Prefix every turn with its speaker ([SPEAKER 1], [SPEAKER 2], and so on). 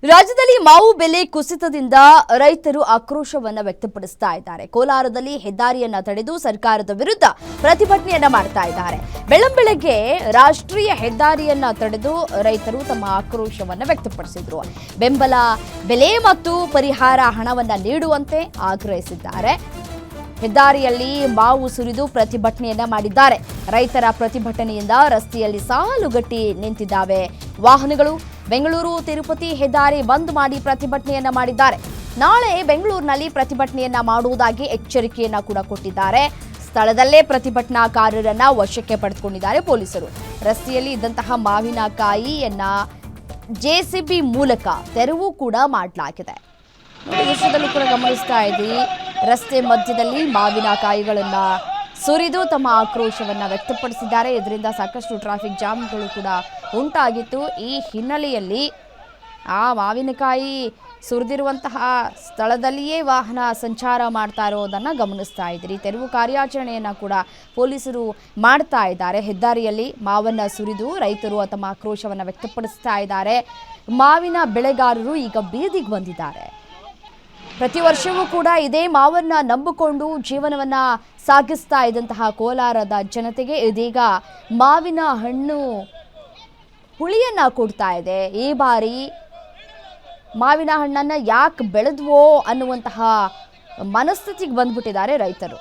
[SPEAKER 1] ರಾಜ್ಯದಲ್ಲಿ ಮಾವು ಬೆಲೆ ಕುಸಿತದಿಂದ ರೈತರು ಆಕ್ರೋಶವನ್ನ ವ್ಯಕ್ತಪಡಿಸ್ತಾ ಇದ್ದಾರೆ. ಕೋಲಾರದಲ್ಲಿ ಹೆದ್ದಾರಿಯನ್ನ ತಡೆದು ಸರ್ಕಾರದ ವಿರುದ್ಧ ಪ್ರತಿಭಟನೆಯನ್ನ ಮಾಡ್ತಾ ಇದ್ದಾರೆ. ಬೆಳ್ಳಂಬೆಳಗ್ಗೆ ರಾಷ್ಟ್ರೀಯ ಹೆದ್ದಾರಿಯನ್ನ ತಡೆದು ರೈತರು ತಮ್ಮ ಆಕ್ರೋಶವನ್ನ ವ್ಯಕ್ತಪಡಿಸಿದ್ರು. ಬೆಂಬಲ ಬೆಲೆ ಮತ್ತು ಪರಿಹಾರ ಹಣವನ್ನ ನೀಡುವಂತೆ ಆಗ್ರಹಿಸಿದ್ದಾರೆ. ಹೆದ್ದಾರಿಯಲ್ಲಿ ಮಾವು ಸುರಿದು ಪ್ರತಿಭಟನೆಯನ್ನ ಮಾಡಿದ್ದಾರೆ. ರೈತರ ಪ್ರತಿಭಟನೆಯಿಂದ ರಸ್ತೆಯಲ್ಲಿ ಸಾಲುಗಟ್ಟಿ ನಿಂತಿದ್ದಾವೆ ವಾಹನಗಳು. ಬೆಂಗಳೂರು ತಿರುಪತಿ ಹೆದ್ದಾರಿ ಬಂದ್ ಮಾಡಿ ಪ್ರತಿಭಟನೆಯನ್ನ ಮಾಡಿದ್ದಾರೆ. ನಾಳೆ ಬೆಂಗಳೂರಿನಲ್ಲಿ ಪ್ರತಿಭಟನೆಯನ್ನ ಮಾಡುವುದಾಗಿ ಎಚ್ಚರಿಕೆಯನ್ನ ಕೂಡ ಕೊಟ್ಟಿದ್ದಾರೆ. ಸ್ಥಳದಲ್ಲೇ ಪ್ರತಿಭಟನಾಕಾರರನ್ನ ವಶಕ್ಕೆ ಪಡೆದುಕೊಂಡಿದ್ದಾರೆ ಪೊಲೀಸರು. ರಸ್ತೆಯಲ್ಲಿ ಇದ್ದಂತಹ ಮಾವಿನಕಾಯಿಯನ್ನ ಜೆಸಿಬಿ ಮೂಲಕ ತೆರವು ಕೂಡ ಮಾಡಲಾಗಿದೆ. ದೃಶ್ಯದಲ್ಲೂ ಕೂಡ ಗಮನಿಸ್ತಾ ಇದ್ದೀವಿ. ರಸ್ತೆ ಮಧ್ಯದಲ್ಲಿ ಮಾವಿನಕಾಯಿಗಳನ್ನ ಸುರಿದು ತಮ್ಮ ಆಕ್ರೋಶವನ್ನ ವ್ಯಕ್ತಪಡಿಸಿದ್ದಾರೆ. ಇದರಿಂದ ಸಾಕಷ್ಟು ಟ್ರಾಫಿಕ್ ಜಾಮ್ಗಳು ಕೂಡ ಉಂಟಾಗಿತ್ತು. ಈ ಹಿನ್ನೆಲೆಯಲ್ಲಿ ಆ ಮಾವಿನಕಾಯಿ ಸುರಿದಿರುವಂತಹ ಸ್ಥಳದಲ್ಲಿಯೇ ವಾಹನ ಸಂಚಾರ ಮಾಡ್ತಾ ಇರೋದನ್ನು ಗಮನಿಸ್ತಾ ಇದ್ದೀರಿ. ತೆರವು ಕಾರ್ಯಾಚರಣೆಯನ್ನು ಕೂಡ ಪೊಲೀಸರು ಮಾಡ್ತಾ ಇದ್ದಾರೆ. ಹೆದ್ದಾರಿಯಲ್ಲಿ ಮಾವನ್ನ ಸುರಿದು ರೈತರು ತಮ್ಮ ಆಕ್ರೋಶವನ್ನು ವ್ಯಕ್ತಪಡಿಸ್ತಾ ಇದ್ದಾರೆ. ಮಾವಿನ ಬೆಳೆಗಾರರು ಈಗ ಬೀದಿಗೆ ಬಂದಿದ್ದಾರೆ. ಪ್ರತಿ ವರ್ಷವೂ ಕೂಡ ಇದೇ ಮಾವನ್ನ ನಂಬಿಕೊಂಡು ಜೀವನವನ್ನ ಸಾಗಿಸ್ತಾ ಇದ್ದಂತಹ ಕೋಲಾರದ ಜನತೆಗೆ ಇದೀಗ ಮಾವಿನ ಹಣ್ಣು ಹುಳಿಯನ್ನ ಕೊಡ್ತಾ ಇದೆ. ಈ ಬಾರಿ ಮಾವಿನ ಹಣ್ಣನ್ನ ಯಾಕೆ ಬೆಳೆದ್ವೋ ಅನ್ನುವಂತಹ ಮನಸ್ಥಿತಿಗೆ ಬಂದ್ಬಿಟ್ಟಿದ್ದಾರೆ ರೈತರು.